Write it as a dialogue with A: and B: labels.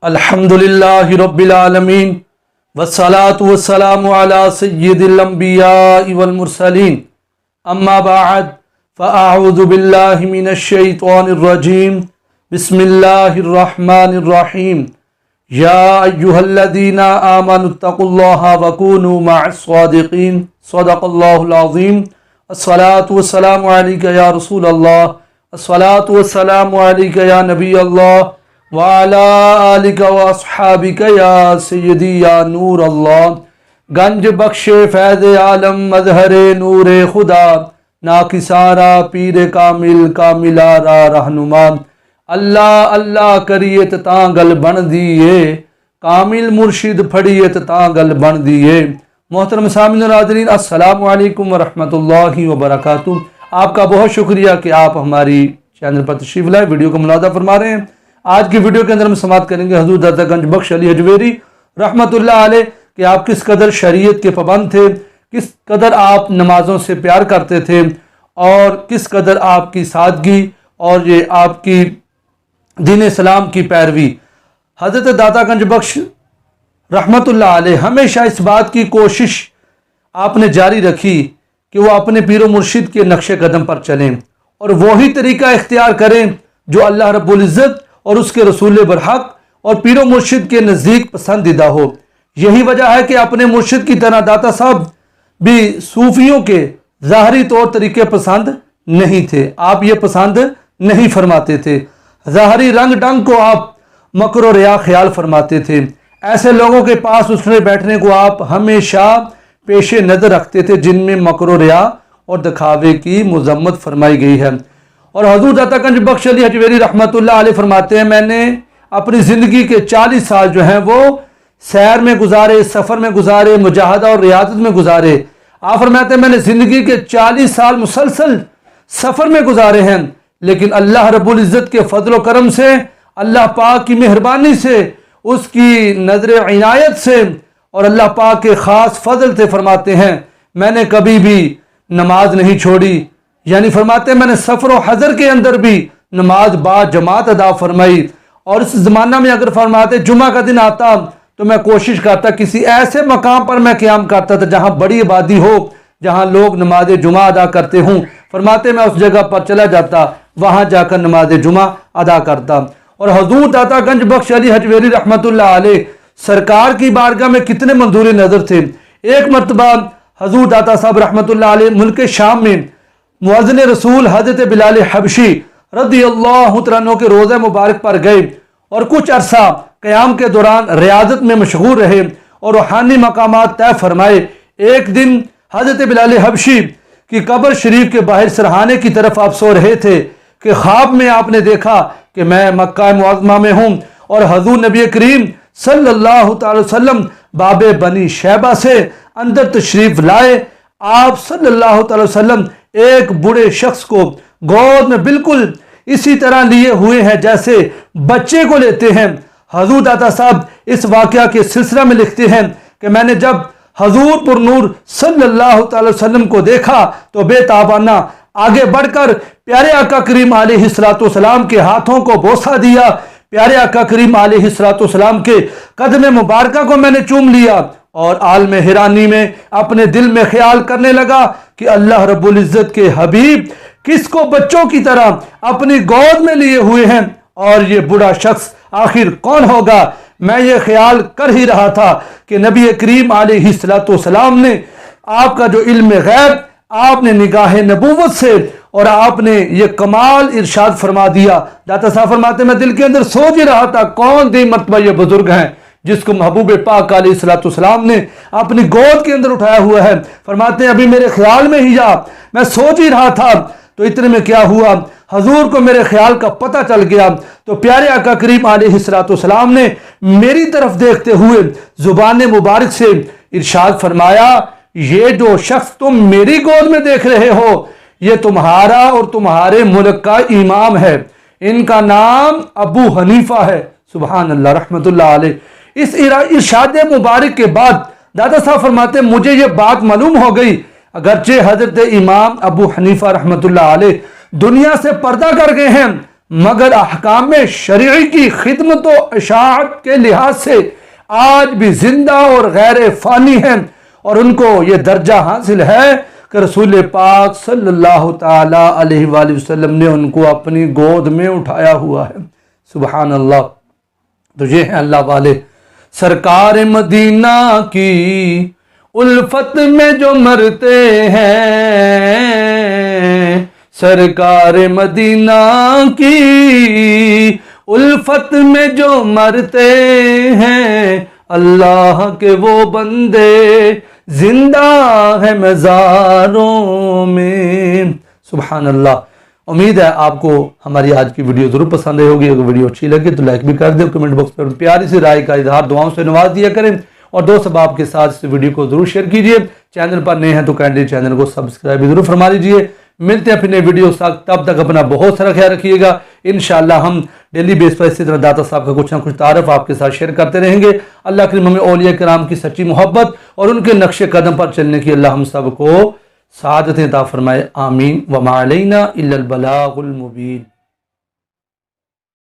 A: अल्हम्दुलिल्लाहि रब्बिल आलमीन वस्सलातु वस्सलामु अला सय्यिदिल अंबिया वल मुरसलीन अम्मा बअद फ़अऊज़ु बिल्लाहि मिनश शैतानिर रजीम बिस्मिल्लाहिर रहमानिर रहीम या अय्युहल्लज़ीना आमनुत्तक़ुल्लाहा वकूनू मअस सादिक़ीन सदक़ल्लाहुल अज़ीम। अस्सलातु वस्सलामु अलैका या रसूलल्लाह, अस्सलातु वस्सलामु अलैका या नबी अल्लाह व अला आलिका व अस्हाबिका या सय्यदी या नूर अल्लाह। गंज बख्शे फैज़ आलम मज़हरे नूरे खुदा, नाकिसारा पीर कामिल कामिलारा रहनुमा। अल्लाह अल्लाह करियत तांगल बन दिए, कामिल मुर्शिद फड़ियत तांगल बन दिए। मोहतरम सामिन नाज़रीन, अस्सलामु अलैकुम व रहमतुल्लाहि व बरकातुहू। आपका बहुत शुक्रिया कि आप हमारी चैनल पर तशरीफ लाए, वीडियो को मुलादा फरमा रहे हैं। आज की वीडियो के अंदर हम समाअत करेंगे हज़रत दाता गंज बख्श अली हजवेरी रहमतुल्लाह अलैह कि आप किस कदर शरीयत के पाबंद थे, किस कदर आप नमाजों से प्यार करते थे और किस कदर आपकी सादगी और ये आपकी दीन इस्लाम की पैरवी। हज़रत दाता गंज बख्श रहमतुल्लाह अलैह हमेशा इस बात की कोशिश आपने जारी रखी कि वो अपने पीर मुर्शिद के नक्शे कदम पर चलें और वही तरीका इख्तियार करें जो अल्लाह रब्बुल इज़्ज़त और उसके रसूल बरहक और पीर मुर्शिद के नज़दीक पसंदीदा हो। यही वजह है कि अपने मुर्शिद की तरह दाता साहब भी सूफियों के ज़ाहरी तौर तरीके पसंद नहीं थे, आप ये पसंद नहीं फरमाते थे। ज़ाहरी रंग ढंग को आप मकर और रिया ख्याल फरमाते थे। ऐसे लोगों के पास उठने बैठने को आप हमेशा पेशे नज़र रखते थे जिनमें मकर और रिया और दिखावे की मज़म्मत फरमाई गई है। और हज़रत दाता गंज बख्श अली हजवेरी रहमतुल्लाह अलैह फरमाते हैं, मैंने अपनी ज़िंदगी के 40 साल जो हैं वो सैर में गुजारे, सफ़र में गुजारे, मुजाहदा और रियासत में गुजारे। आप फरमाते हैं मैंने ज़िंदगी के 40 साल मुसलसल सफ़र में गुजारे हैं, लेकिन अल्लाह रब्बुल इज़्ज़त के फजल व करम से, अल्लाह पाक की मेहरबानी से, उसकी नज़र इनायत से और अल्लाह पाक के ख़ास फजल से फरमाते हैं मैंने कभी भी नमाज नहीं छोड़ी। यानी फरमाते हैं मैंने सफ़र व हज़र के अंदर भी नमाज बा जमात अदा फरमाई। और इस ज़माना में अगर फरमाते जुमा का दिन आता तो मैं कोशिश करता किसी ऐसे मकाम पर मैं क़याम करता था जहाँ बड़ी आबादी हो, जहाँ लोग नमाज जुमा अदा करते हों। फरमाते मैं उस जगह पर चला जाता, वहाँ जाकर नमाज जुमा अदा करता। और हज़रत दाता गंज बख्श अली हजवेरी रहमतुल्लाह अलैह सरकार की बारगाह में कितने मंजूर नज़र थे। एक मरतबा हज़रत दाता साहब रहमतुल्लाह अलैह मुल्क शाम में मुअज़्ज़िन रसूल हज़रत बिलाल हबशी रज़ियल्लाहु तआला अन्हु के रोज़े मुबारक पर गए और कुछ अरसा क़याम के दौरान रियाज़त में मशगूल रहे और रूहानी मकामात तय फरमाए। एक दिन हज़रत बिलाल हबशी की कब्र शरीफ के बाहर सरहाने की तरफ आप सो रहे थे कि ख्वाब में आपने देखा कि मैं मक्का मुअज़्ज़मा में हूँ और हज़ूर नबी करीम सल्लल्लाहु अलैहि वसल्लम बाबे बनी शैबा से अंदर तशरीफ़ लाए। आप सल्लल्लाहु अलैहि वसल्लम एक बूढ़े शख्स को गोद में बिल्कुल इसी तरह लिए हुए हैं जैसे बच्चे को लेते हैं। हज़ूर दाता साहब इस वाक़या के सिलसिला में लिखते हैं कि मैंने जब हज़ूर पुर नूर सल्लल्लाहु अलैहि वसल्लम को देखा तो बेताबाना आगे बढ़कर प्यारे आका करीम अलैहिस्सलातु वस्सलाम के हाथों को बोसा दिया। प्यारे आका करीम अलैहिस्सलातु वस्सलाम के कदम मुबारका को मैंने चूम लिया और आलम हैरानी में अपने दिल में ख्याल करने लगा कि अल्लाह रब्बुल इज़्ज़त के हबीब किसको बच्चों की तरह अपनी गोद में लिए हुए हैं और ये बूढ़ा शख्स आखिर कौन होगा। मैं ये ख्याल कर ही रहा था कि नबी करीम अलैहिस्सलातु वस्सलाम ने आपका जो इल्म गैब आपने निगाह नबूवत से और आपने ये कमाल इरशाद फरमा दिया। दाता साहब फरमाते मैं दिल के अंदर सोच ही रहा था कौन दी मर्तबा ये बुजुर्ग हैं जिसको महबूब पाक अलैहिस्सलातु वस्सलाम ने अपनी गोद के अंदर उठाया हुआ है। फरमाते हैं अभी मेरे ख्याल में ही जा, मैं सोच ही रहा था तो इतने में क्या हुआ, हजूर को मेरे ख्याल का पता चल गया तो प्यारे आका करीम अलैहिस्सलातु वस्सलाम ने मेरी तरफ देखते हुए जुबान मुबारक से इरशाद फरमाया ये जो शख्स तुम मेरी गोद में देख रहे हो ये तुम्हारा और तुम्हारे मुल्क का इमाम है, इनका नाम अबू हनीफा है। सुभान अल्लाह रहमतुल्लाह अलैह। इस इरशाद मुबारक के बाद दादा साहब फरमाते मुझे ये बात मालूम हो गई अगरचे हजरत इमाम अबू हनीफा रहमतुल्लाह अलैह दुनिया से पर्दा कर गए हैं मगर अहकाम शरई की खिदमत व इशाअत के लिहाज से आज भी जिंदा और गैर फ़ानी हैं, और उनको ये दर्जा हासिल है कि रसूल पाक सल्लल्लाहु ताला अलैहि वसल्लम ने उनको अपनी गोद में उठाया हुआ है। सुबहान अल्लाह। तो ये हैं अल्लाह वाले, सरकार मदीना की उल्फत में जो मरते हैं, सरकार मदीना की उल्फत में जो मरते हैं, अल्लाह के वो बंदे जिंदा है मज़ारों में। सुभान अल्लाह। उम्मीद है आपको हमारी आज की वीडियो जरूर पसंद आई होगी। अगर वीडियो अच्छी लगे तो लाइक भी कर दें, कमेंट बॉक्स पर प्यारी सी राय का इजहार दुआओं से नवाज दिया करें, और दोस्त अहबाब के साथ इस वीडियो को जरूर शेयर कीजिए। चैनल पर नए हैं तो काइंडली चैनल को सब्सक्राइब जरूर फरमा लीजिए। मिलते हैं अपने वीडियो साथ, तब तक अपना बहुत सारा ख्याल रखिएगा। इंशाअल्लाह हम डेली बेस पर इसी तरह दाता साहब का कुछ ना कुछ तारफ आपके साथ शेयर करते रहेंगे। अल्लाह करीम हमें औलिया किराम की सच्ची मोहब्बत और उनके नक्शे कदम पर चलने की अल्लाह हम सबको सादत अता फरमाए। आमीन। व मा अलैना इल्लल बलागुल मुबीन।